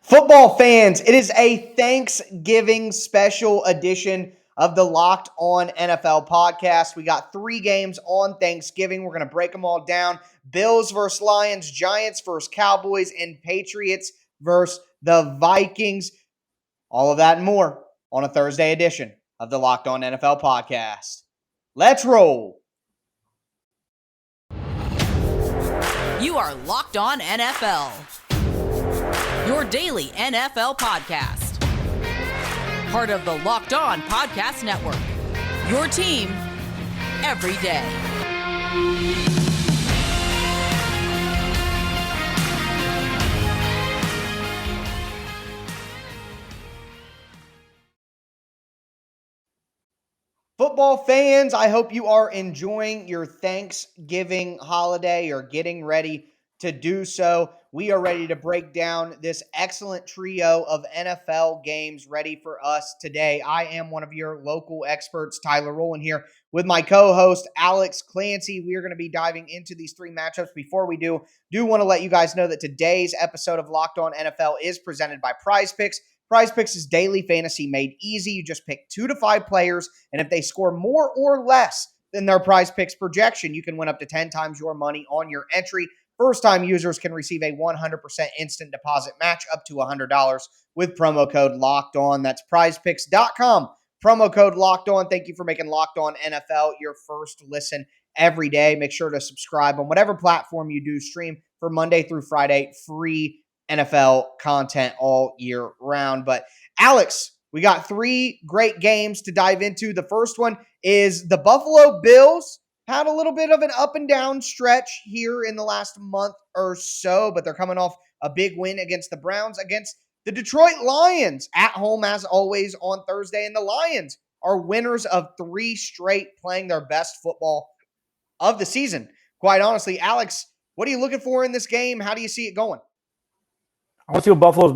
Football fans, it is a Thanksgiving special edition of the Locked On NFL podcast. We got 3 games on Thanksgiving. We're going to break them all down. Bills versus Lions, Giants versus Cowboys, and Patriots versus the Vikings. All of that and more on a Thursday edition of the Locked On NFL podcast. Let's roll. You are Locked On NFL. Your daily NFL podcast. Part of the Locked On Podcast Network. Your team every day. Football fans, I hope you are enjoying your Thanksgiving holiday or getting ready to do so. We are ready to break down this excellent trio of NFL games ready for us today. I am one of your local experts, Tyler Rowland, here with my co-host, Alex Clancy. We are going to be diving into these 3 matchups. Before we do want to let you guys know that today's episode of Locked On NFL is presented by Prize Picks. Prize Picks is daily fantasy made easy. You just pick 2 to 5 players, and if they score more or less than their Prize Picks projection, you can win up to 10 times your money on your entry. First-time users can receive a 100% instant deposit match up to $100 with promo code LOCKEDON. That's prizepicks.com. Promo code LOCKEDON. Thank you for making Locked On NFL your first listen every day. Make sure to subscribe on whatever platform you do stream for Monday through Friday, free NFL content all year round. But Alex, we got 3 great games to dive into. The first one is the Buffalo Bills. Had a little bit of an up and down stretch here in the last month or so, but they're coming off a big win against the Browns, against the Detroit Lions at home as always on Thursday. And the Lions are winners of 3 straight, playing their best football of the season. Quite honestly, Alex, what are you looking for in this game? How do you see it going? I want to see what Buffalo's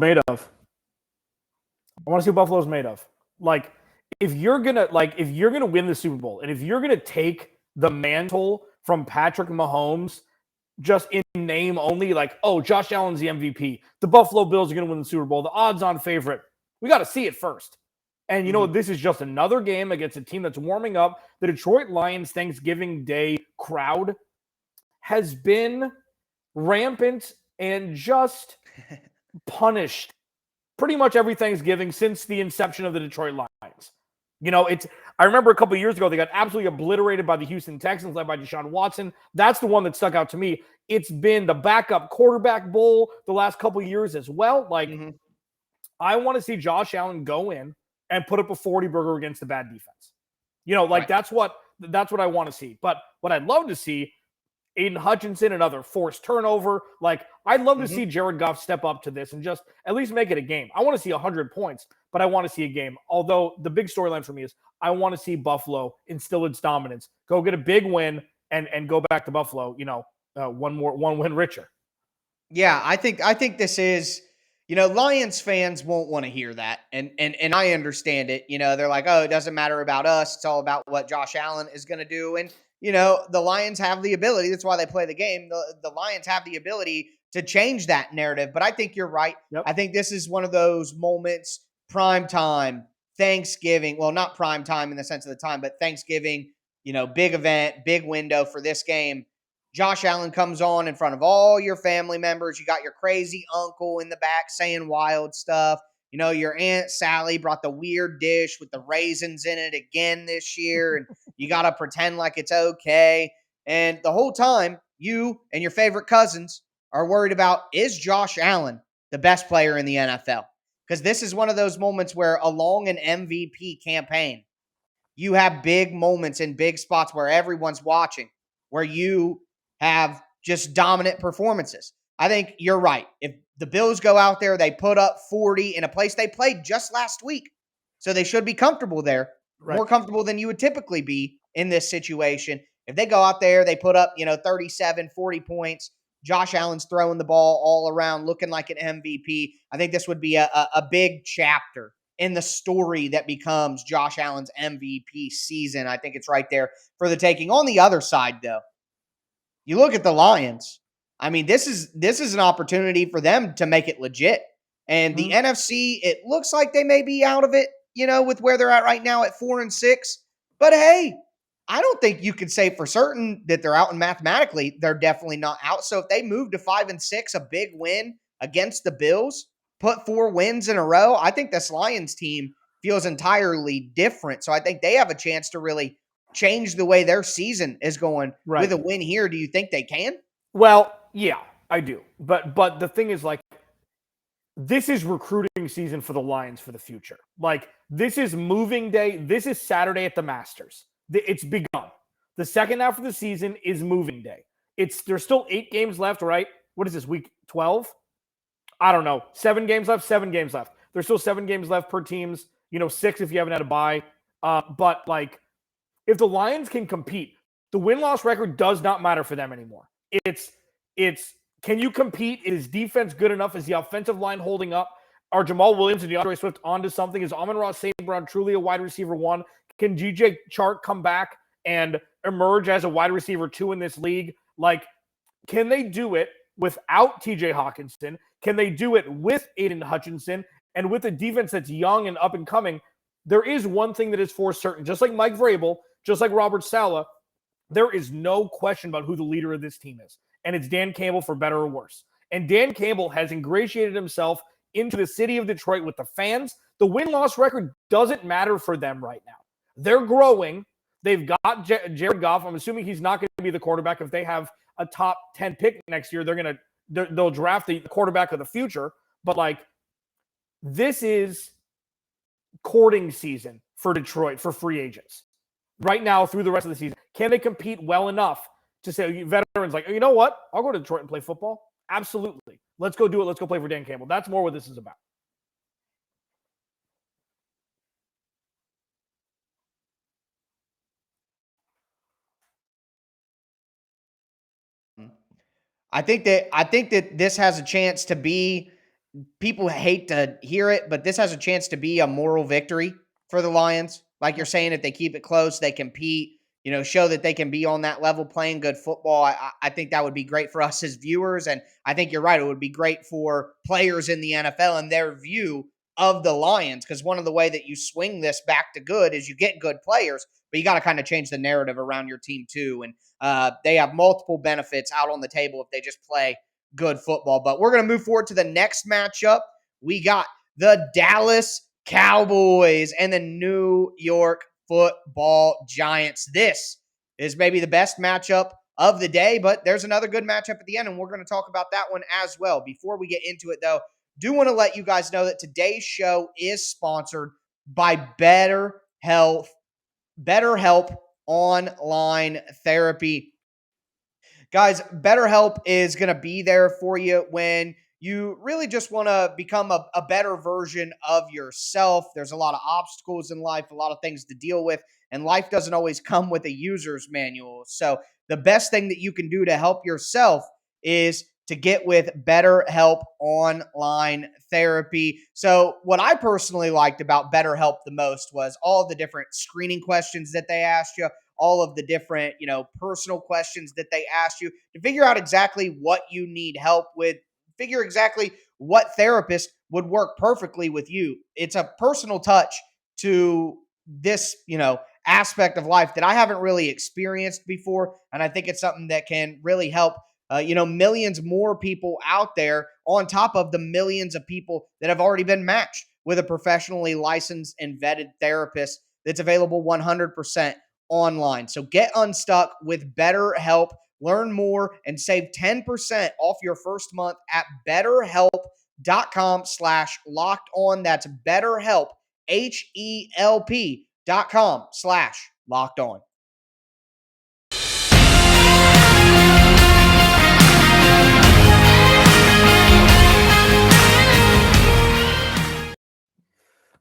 made of. Like, if you're gonna win the Super Bowl, and if you're gonna take the mantle from Patrick Mahomes, just in name only, like, oh, Josh Allen's the MVP, the Buffalo Bills are gonna win the Super Bowl, the odds-on favorite, we got to see it first. And you know what? This is just another game against a team that's warming up. The Detroit Lions Thanksgiving Day crowd has been rampant and just punished pretty much every Thanksgiving since the inception of the Detroit Lions. You know, I remember a couple of years ago, they got absolutely obliterated by the Houston Texans, led by Deshaun Watson. That's the one that stuck out to me. It's been the backup quarterback bowl the last couple of years as well. Like, I want to see Josh Allen go in and put up a 40-burger against the bad defense. You know, like, that's what I want to see. But what I'd love to see, Aiden Hutchinson, another forced turnover. Like, I'd love to see Jared Goff step up to this and just at least make it a game. I want to see 100 points, but I want to see a game. Although the big storyline for me is I want to see Buffalo instill its dominance, go get a big win, and go back to Buffalo, one win richer. Yeah, I think this is, Lions fans won't want to hear that. And I understand it. They're like, oh, it doesn't matter about us. It's all about what Josh Allen is going to do. And the Lions have the ability. That's why they play the game. The Lions have the ability to change that narrative. But I think you're right. Yep. I think this is one of those moments, prime time, Thanksgiving. Well, not prime time in the sense of the time, but Thanksgiving, big event, big window for this game. Josh Allen comes on in front of all your family members. You got your crazy uncle in the back saying wild stuff. Your Aunt Sally brought the weird dish with the raisins in it again this year, and you got to pretend like it's okay. And the whole time, you and your favorite cousins are worried about, is Josh Allen the best player in the NFL? Because this is one of those moments where, along an MVP campaign, you have big moments in big spots where everyone's watching, where you have just dominant performances. I think you're right. If the Bills go out there, they put up 40 in a place they played just last week. So they should be comfortable there, right? More comfortable than you would typically be in this situation. If they go out there, they put up, 37, 40 points. Josh Allen's throwing the ball all around, looking like an MVP. I think this would be a big chapter in the story that becomes Josh Allen's MVP season. I think it's right there for the taking. On the other side, though, you look at the Lions. I mean, this is an opportunity for them to make it legit And the NFC, it looks like they may be out of it, with where they're at right now at 4-6. But hey, I don't think you can say for certain that they're out, and mathematically, they're definitely not out. So if they move to 5-6, a big win against the Bills, put 4 wins in a row, I think this Lions team feels entirely different. So I think they have a chance to really change the way their season is going with a win here. Do you think they can? Well, yeah, I do. But the thing is, like, this is recruiting season for the Lions for the future. Like, this is moving day. This is Saturday at the Masters. It's begun. The second half of the season is moving day. There's still 8 games left, right? What is this, week 12? I don't know. 7 games left, 7 games left. There's still 7 games left per teams, 6 if you haven't had a bye. But, like, if the Lions can compete, the win-loss record does not matter for them anymore. It's can you compete? Is defense good enough? Is the offensive line holding up? Are Jamal Williams and DeAndre Swift onto something? Is Amon-Ra St. Brown truly a wide receiver 1? Can DJ Chark come back and emerge as a wide receiver 2 in this league? Like, can they do it without TJ Hawkinson? Can they do it with Aiden Hutchinson? And with a defense that's young and up and coming, there is one thing that is for certain. Just like Mike Vrabel, just like Robert Saleh, there is no question about who the leader of this team is. And it's Dan Campbell, for better or worse. And Dan Campbell has ingratiated himself into the city of Detroit with the fans. The win-loss record doesn't matter for them right now. They're growing. They've got Jared Goff. I'm assuming he's not going to be the quarterback. If they have a top 10 pick next year, they'll draft the quarterback of the future. But, like, this is courting season for Detroit for free agents right now through the rest of the season. Can they compete well enough to say, veterans, like, you know what? I'll go to Detroit and play football. Absolutely. Let's go do it. Let's go play for Dan Campbell. That's more what this is about. I think that this has a chance to be, people hate to hear it, but this has a chance to be a moral victory for the Lions. Like you're saying, if they keep it close, they compete, show that they can be on that level playing good football. I think that would be great for us as viewers. And I think you're right. It would be great for players in the NFL and their view of the Lions, because one of the way that you swing this back to good is you get good players, but you got to kind of change the narrative around your team too. And they have multiple benefits out on the table if they just play good football. But we're going to move forward to the next matchup. We got the Dallas Cowboys and the New York Football Giants. This is maybe the best matchup of the day, but there's another good matchup at the end, and we're going to talk about that one as well. Before we get into it, though, do want to let you guys know that today's show is sponsored by BetterHelp Online Therapy. Guys, BetterHelp is going to be there for you when you really just want to become a better version of yourself. There's a lot of obstacles in life, a lot of things to deal with, and life doesn't always come with a user's manual. So the best thing that you can do to help yourself is to get with BetterHelp Online Therapy. So what I personally liked about BetterHelp the most was all the different screening questions that they asked you, all of the different, personal questions that they asked you to figure out exactly what you need help with, figure exactly what therapist would work perfectly with you. It's a personal touch to this, aspect of life that I haven't really experienced before. And I think it's something that can really help, millions more people out there on top of the millions of people that have already been matched with a professionally licensed and vetted therapist that's available 100% online. So get unstuck with BetterHelp. Learn more and save 10% off your first month at BetterHelp.com/lockedon. That's BetterHelp, HELP.com/lockedon.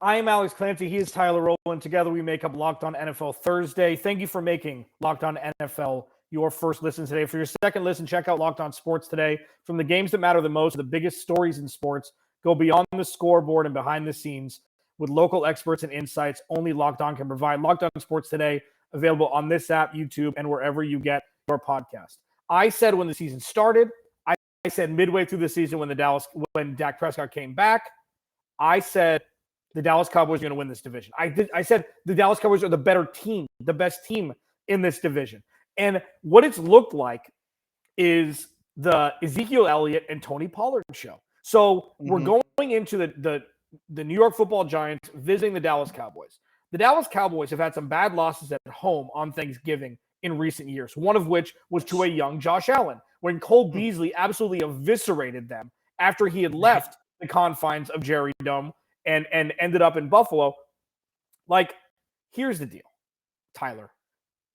I am Alex Clancy. He is Tyler Rowland. Together we make up Locked On NFL Thursday. Thank you for making Locked On NFL your first listen today. For your second listen, check out Locked On Sports Today. From the games that matter the most, the biggest stories in sports, go beyond the scoreboard and behind the scenes with local experts and insights only Locked On can provide. Locked On Sports Today, available on this app, YouTube, and wherever you get your podcast. I said when the season started, I said midway through the season when Dak Prescott came back, I said the Dallas Cowboys are going to win this division. I said the Dallas Cowboys are the better team, the best team in this division. And what it's looked like is the Ezekiel Elliott and Tony Pollard show. So we're going into the New York Football Giants visiting the Dallas Cowboys. The Dallas Cowboys have had some bad losses at home on Thanksgiving in recent years, one of which was to a young Josh Allen, when Cole Beasley absolutely eviscerated them after he had left the confines of Jerry Dome and ended up in Buffalo. Like, here's the deal, Tyler.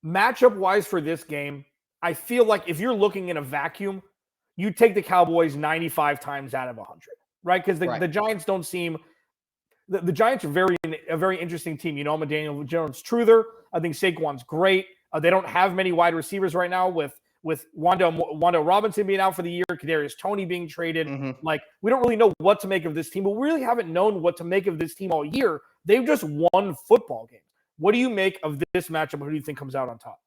Matchup-wise for this game, I feel like if you're looking in a vacuum, you take the Cowboys 95 times out of 100, right? Because the Giants don't seem – the Giants are a very interesting team. You know, I'm a Daniel Jones-truther. I think Saquon's great. They don't have many wide receivers right now with Wanda Robinson being out for the year, Kadarius Toney being traded. Like, we don't really know what to make of this team, but we really haven't known what to make of this team all year. They've just won football games. What do you make of this matchup? Who do you think comes out on top?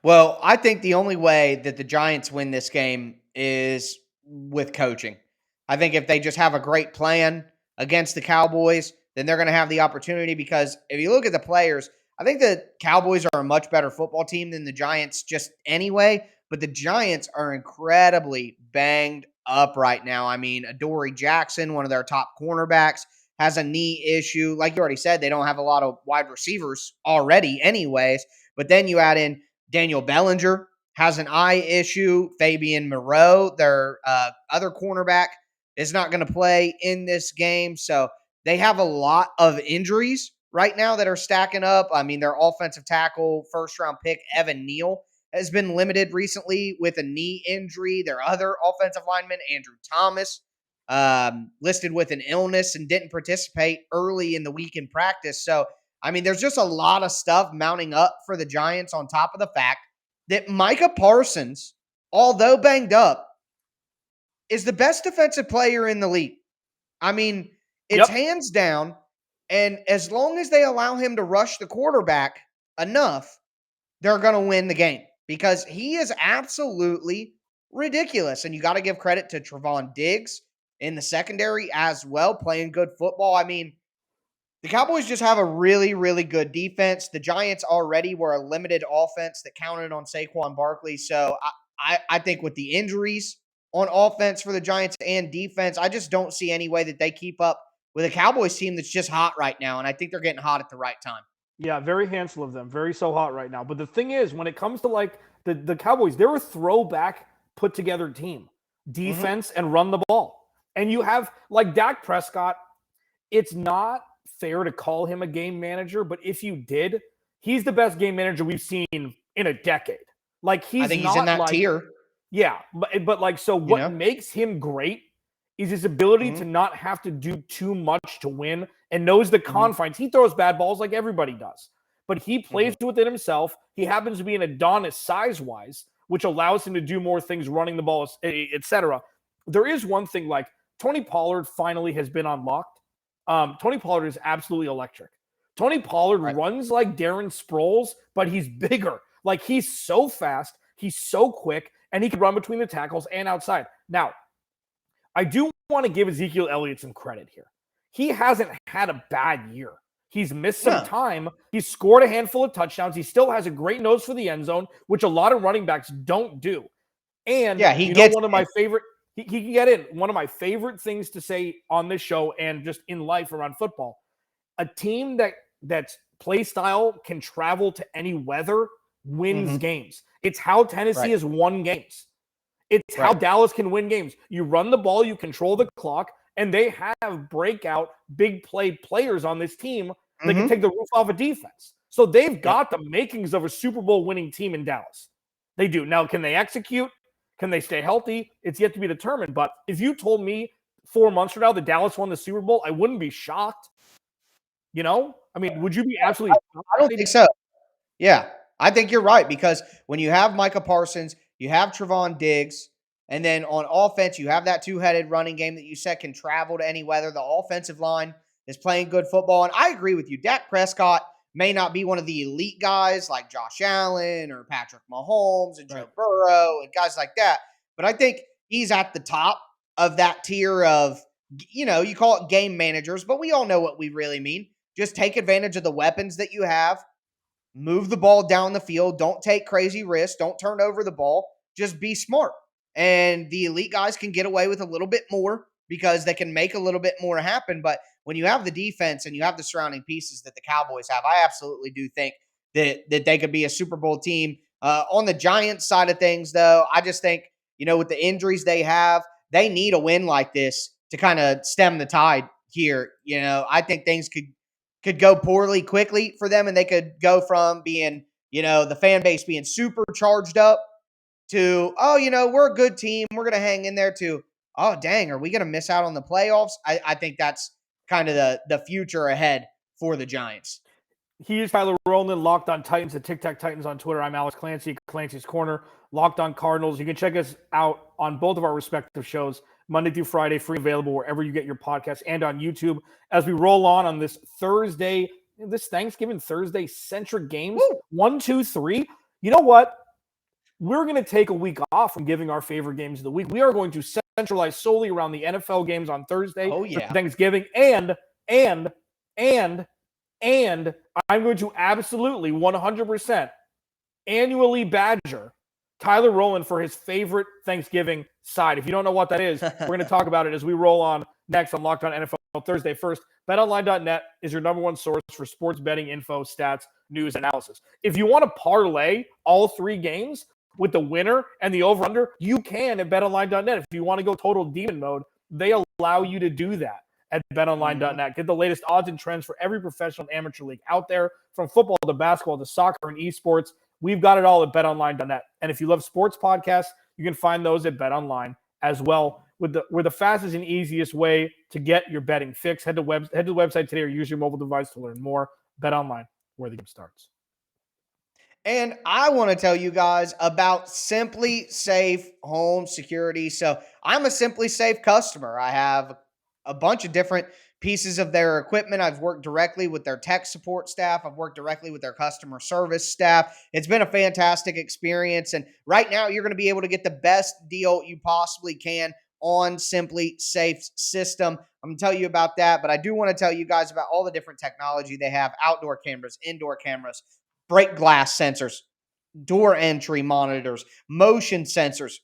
Well, I think the only way that the Giants win this game is with coaching. I think if they just have a great plan against the Cowboys, then they're going to have the opportunity, because if you look at the players, I think the Cowboys are a much better football team than the Giants just anyway, but the Giants are incredibly banged up right now. I mean, Adoree Jackson, one of their top cornerbacks, has a knee issue. Like you already said, they don't have a lot of wide receivers already anyways, but then you add in Daniel Bellinger has an eye issue. Fabian Moreau, their other cornerback, is not going to play in this game. So they have a lot of injuries right now that are stacking up. I mean, their offensive tackle, first-round pick, Evan Neal, has been limited recently with a knee injury. Their other offensive lineman, Andrew Thomas, listed with an illness and didn't participate early in the week in practice. So, I mean, there's just a lot of stuff mounting up for the Giants, on top of the fact that Micah Parsons, although banged up, is the best defensive player in the league. I mean, it's hands down. And as long as they allow him to rush the quarterback enough, they're going to win the game, because he is absolutely ridiculous. And you got to give credit to Trevon Diggs in the secondary as well, playing good football. I mean, the Cowboys just have a really, really good defense. The Giants already were a limited offense that counted on Saquon Barkley. So I think with the injuries on offense for the Giants and defense, I just don't see any way that they keep up with a Cowboys team that's just hot right now. And I think they're getting hot at the right time. Yeah, very handsome of them. Very so hot right now. But the thing is, when it comes to like the Cowboys, they're a throwback put together team. Defense and run the ball. And you have like Dak Prescott. It's not fair to call him a game manager, but if you did, he's the best game manager we've seen in a decade. Like, I think he's in that tier. Yeah, but like, so what makes him great is his ability to not have to do too much to win, and knows the confines. He throws bad balls like everybody does, but he plays within himself. He happens to be an Adonis size-wise, which allows him to do more things running the ball, etc. There is one thing, like, Tony Pollard finally has been unlocked. Tony Pollard is absolutely electric. Tony Pollard runs like Darren Sproles, but he's bigger. Like, he's so fast, he's so quick, and he can run between the tackles and outside. Now, I do want to give Ezekiel Elliott some credit here. He hasn't had a bad year. He's missed some time. He's scored a handful of touchdowns. He still has a great nose for the end zone, which a lot of running backs don't do. And he gets one of my favorite – he can get in. One of my favorite things to say on this show and just in life around football, a team that's play style can travel to any weather wins games. It's how Tennessee has won games. It's how Dallas can win games. You run the ball, you control the clock, and they have breakout big play players on this team that can take the roof off a defense. So they've got the makings of a Super Bowl winning team in Dallas. They do. Now, can they execute? Can they stay healthy? It's yet to be determined. But if you told me 4 months from now that Dallas won the Super Bowl, I wouldn't be shocked. You know? I mean, would you be absolutely shocked? I don't think so. Yeah, I think you're right, because when you have Micah Parsons, you have Trevon Diggs, and then on offense, you have that two-headed running game that you said can travel to any weather. The offensive line is playing good football. And I agree with you. Dak Prescott may not be one of the elite guys like Josh Allen or Patrick Mahomes and Joe Burrow and guys like that, but I think he's at the top of that tier of you call it game managers, but we all know what we really mean. Just take advantage of the weapons that you have, move the ball down the field, don't take crazy risks, don't turn over the ball, just be smart. And the elite guys can get away with a little bit more because they can make a little bit more happen. But when you have the defense and you have the surrounding pieces that the Cowboys have, I absolutely do think that they could be a Super Bowl team. On the Giants side of things, though, I just think, with the injuries they have, they need a win like this to kind of stem the tide here. I think things could go poorly quickly for them, and they could go from being, the fan base being super charged up to, oh, we're a good team, we're going to hang in there, to, oh, dang, are we going to miss out on the playoffs? I think that's kind of the future ahead for the Giants. He is Tyler Rowland, Locked On Titans at Tic Tac Titans on Twitter. I'm Alex Clancy, Clancy's Corner, Locked On Cardinals. You can check us out on both of our respective shows, Monday through Friday, free available wherever you get your podcasts, and on YouTube as we roll on this Thursday, this Thanksgiving Thursday centric games. Woo! 1, 2, 3. You know what? We're going to take a week off from giving our favorite games of the week. We are going to centralize solely around the NFL games on Thursday for Thanksgiving, and I'm going to absolutely 100% annually badger Tyler Rowland for his favorite Thanksgiving side. If you don't know what that is, we're going to talk about it as we roll on next on Locked On NFL Thursday. First, betonline.net is your number one source for sports betting info, stats, news, analysis. If you want to parlay all 3 games with the winner and the over-under, you can at betonline.net. If you want to go total demon mode, they allow you to do that at betonline.net. Get the latest odds and trends for every professional and amateur league out there, from football to basketball to soccer and esports. We've got it all at betonline.net. And if you love sports podcasts, you can find those at betonline as well. We're the fastest and easiest way to get your betting fix. Head to the website today or use your mobile device to learn more. BetOnline, where the game starts. And I want to tell you guys about Simply Safe Home Security. So I'm a Simply Safe customer. I have a bunch of different pieces of their equipment. I've worked directly with their tech support staff. I've worked directly with their customer service staff. It's been a fantastic experience. And right now, you're going to be able to get the best deal you possibly can on Simply Safe's system. I'm going to tell you about that, but I do want to tell you guys about all the different technology they have: outdoor cameras, indoor cameras, break glass sensors, door entry monitors, motion sensors,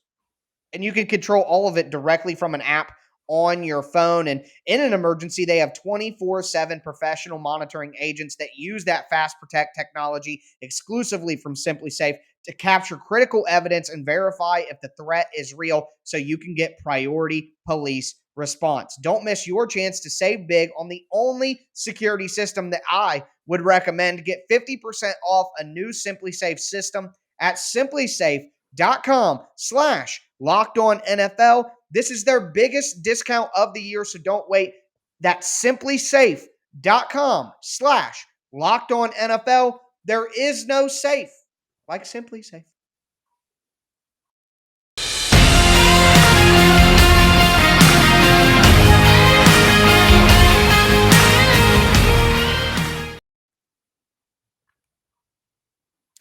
and you can control all of it directly from an app on your phone. And in an emergency, they have 24/7 professional monitoring agents that use that Fast Protect technology exclusively from Simply Safe to capture critical evidence and verify if the threat is real, so you can get priority police response. Don't miss your chance to save big on the only security system that I would recommend. Get 50% off a new Simply Safe system at simplysafe.com/LockedOnNFL. This is their biggest discount of the year, so don't wait. That's simplysafe.com/LockedOnNFL. There is no safe like Simply Safe.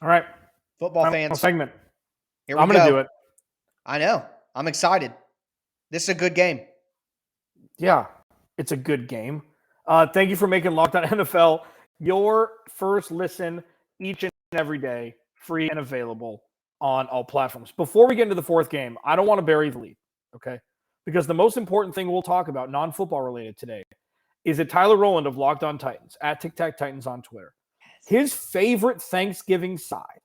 All right. Football fans. Segment. Here we go. I'm going to do it. I know. I'm excited. This is a good game. Yeah, it's a good game. Thank you for making Locked On NFL your first listen each and every day, free and available on all platforms. Before we get into the fourth game, I don't want to bury the lead, okay? Because the most important thing we'll talk about, non-football related today, is that Tyler Rowland of Locked On Titans, at Tic Tac Titans on Twitter, his favorite Thanksgiving side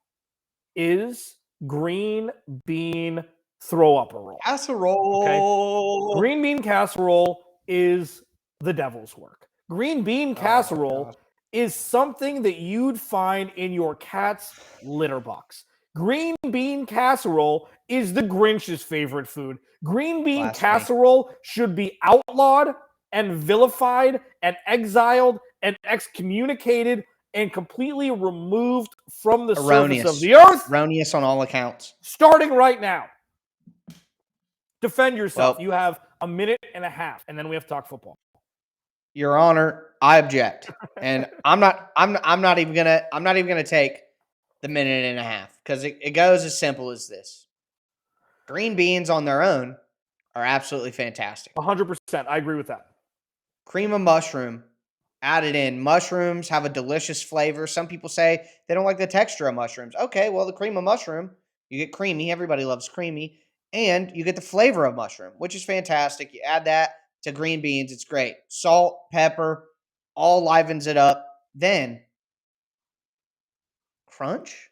is green bean throw-up-a-roll. Casserole. Okay? Green bean casserole is the devil's work. Green bean casserole is something that you'd find in your cat's litter box. Green bean casserole is the Grinch's favorite food. Green bean casserole should be outlawed and vilified and exiled and excommunicated and completely removed from the surface of the earth. Erroneous on all accounts. Starting right now. Defend yourself. Well, you have a minute and a half, and then we have to talk football. Your Honor, I object. And I'm not even gonna take the minute and a half, because it goes as simple as this. Green beans on their own are absolutely fantastic. 100%. I agree with that. Cream of mushroom added in. Mushrooms have a delicious flavor. Some people say they don't like the texture of mushrooms. Okay, well, the cream of mushroom, you get creamy. Everybody loves creamy. And you get the flavor of mushroom, which is fantastic. You add that to green beans, it's great. Salt, pepper, all livens it up. Then, crunch.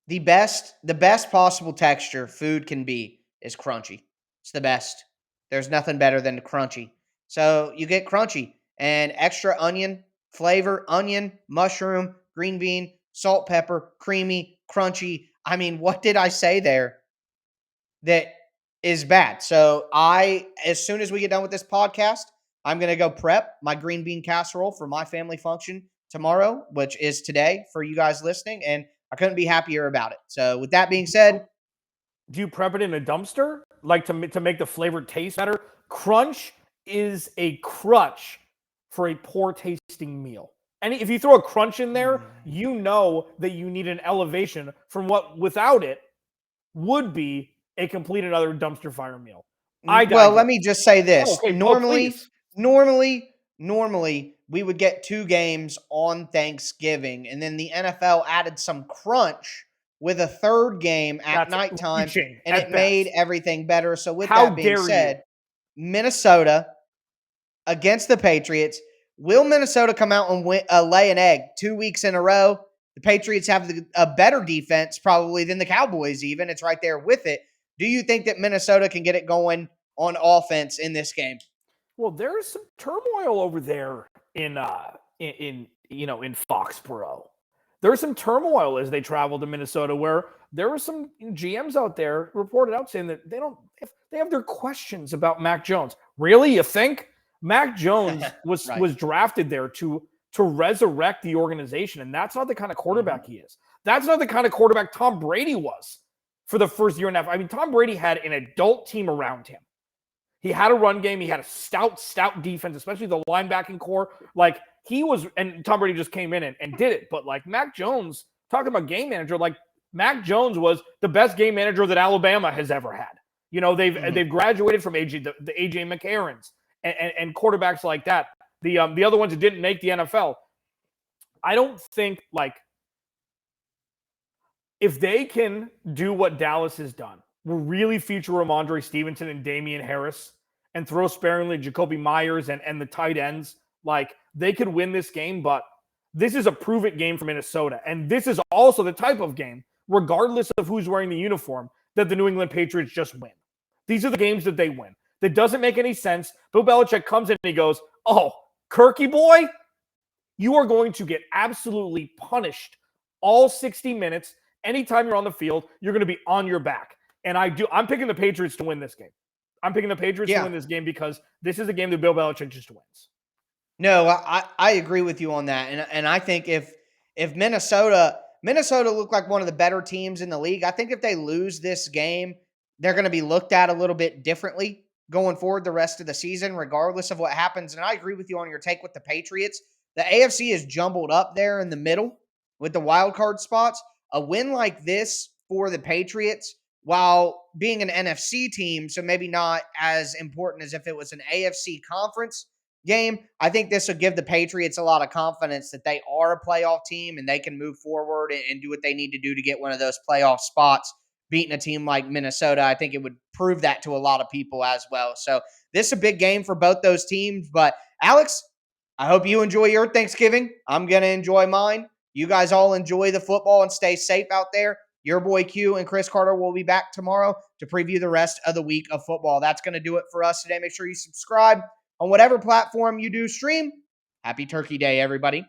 The best possible texture food can be is crunchy. It's the best. There's nothing better than crunchy. So you get crunchy and extra onion flavor, onion, mushroom, green bean, salt, pepper, creamy, crunchy. I mean, what did I say there that is bad? So as soon as we get done with this podcast, I'm going to go prep my green bean casserole for my family function tomorrow, which is today for you guys listening. And I couldn't be happier about it. So with that being said, do you prep it in a dumpster, like to make the flavor taste better? Crunch is a crutch for a poor tasting meal. And if you throw a crunch in there, you know that you need an elevation from what without it would be a complete another dumpster fire meal. well, let me just say this. Okay. Normally, we would get 2 games on Thanksgiving, and then the NFL added some crunch with a 3rd game at nighttime, and it made everything better. So with that being said, Minnesota against the Patriots. Will Minnesota come out and lay an egg 2 weeks in a row? The Patriots have a better defense probably than the Cowboys even. It's right there with it. Do you think that Minnesota can get it going on offense in this game? Well, there's some turmoil over there in Foxborough. There's some turmoil as they travel to Minnesota, where there were some GMs out there reported out saying that they have their questions about Mac Jones. Really, you think? Mac Jones was right. was drafted there to resurrect the organization, and that's not the kind of quarterback he is. That's not the kind of quarterback Tom Brady was for the first year and a half. I mean, Tom Brady had an adult team around him. He had a run game. He had a stout defense, especially the linebacking core. Like he was, and Tom Brady just came in and did it. But like Mac Jones, talking about game manager, like Mac Jones was the best game manager that Alabama has ever had. You know, they've graduated from the AJ McCarrons and quarterbacks like that. The other ones that didn't make the NFL. I don't think like if they can do what Dallas has done, will really feature Ramondre Stevenson and Damian Harris and throw sparingly Jacoby Myers and the tight ends, like they could win this game, but this is a prove-it game for Minnesota. And this is also the type of game, regardless of who's wearing the uniform, that the New England Patriots just win. These are the games that they win. That doesn't make any sense. Bill Belichick comes in and he goes, oh, Kirky boy, you are going to get absolutely punished all 60 minutes. Anytime you're on the field, you're going to be on your back. And I'm picking the Patriots to win this game. I'm picking the Patriots to win this game because this is a game that Bill Belichick just wins. No, I agree with you on that. And I think if Minnesota looked like one of the better teams in the league, I think if they lose this game, they're going to be looked at a little bit differently going forward the rest of the season, regardless of what happens. And I agree with you on your take with the Patriots. The AFC is jumbled up there in the middle with the wild card spots. A win like this for the Patriots, while being an NFC team, so maybe not as important as if it was an AFC conference game, I think this will give the Patriots a lot of confidence that they are a playoff team and they can move forward and do what they need to do to get one of those playoff spots. Beating a team like Minnesota, I think it would prove that to a lot of people as well. So this is a big game for both those teams. But Alex, I hope you enjoy your Thanksgiving. I'm going to enjoy mine. You guys all enjoy the football and stay safe out there. Your boy Q and Chris Carter will be back tomorrow to preview the rest of the week of football. That's going to do it for us today. Make sure you subscribe on whatever platform you do stream. Happy Turkey Day, everybody.